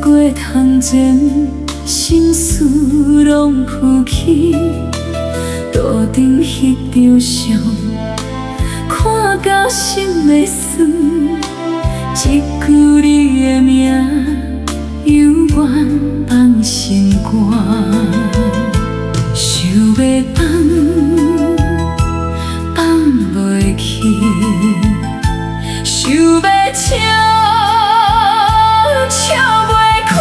过窗前，心事拢浮起。桌顶迄张相，看到心袂输。一句你的名，犹原放心肝。想要放袂去，想要笑袂开。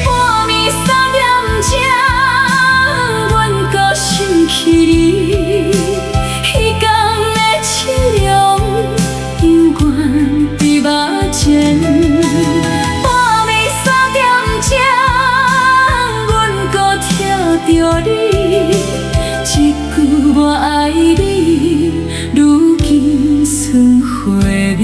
半暝3点钟，阮搁想起你。彼天的凄凉，犹原伫目前。半暝3点钟，阮搁听着你一句我爱你，如今剩花美。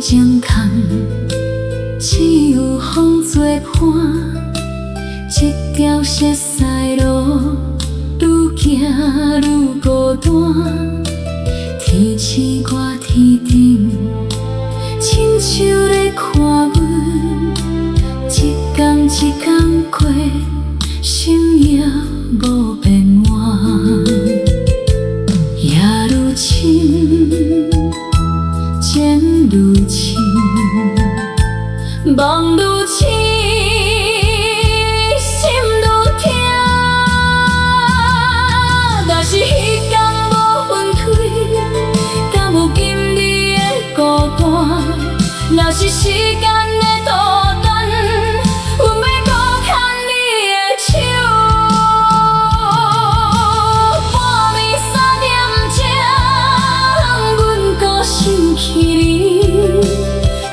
情空，只有风作伴。这条熟悉路，愈行愈孤单。天星挂天顶，亲像咧看阮。一天一天过，心也无变换。夜愈深，渐愈深，梦愈深，心愈痛。若是彼天无分开，敢有今日的孤单？若是时间的孤单，阮要搁牵你的手。半暝3点钟，阮搁想起你。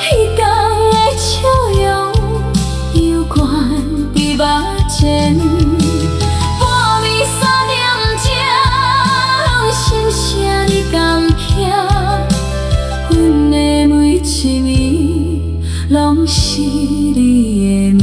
彼天的笑容，犹原伫目前。半暝3点钟，心声你敢听？阮的每一暝，拢是你的名。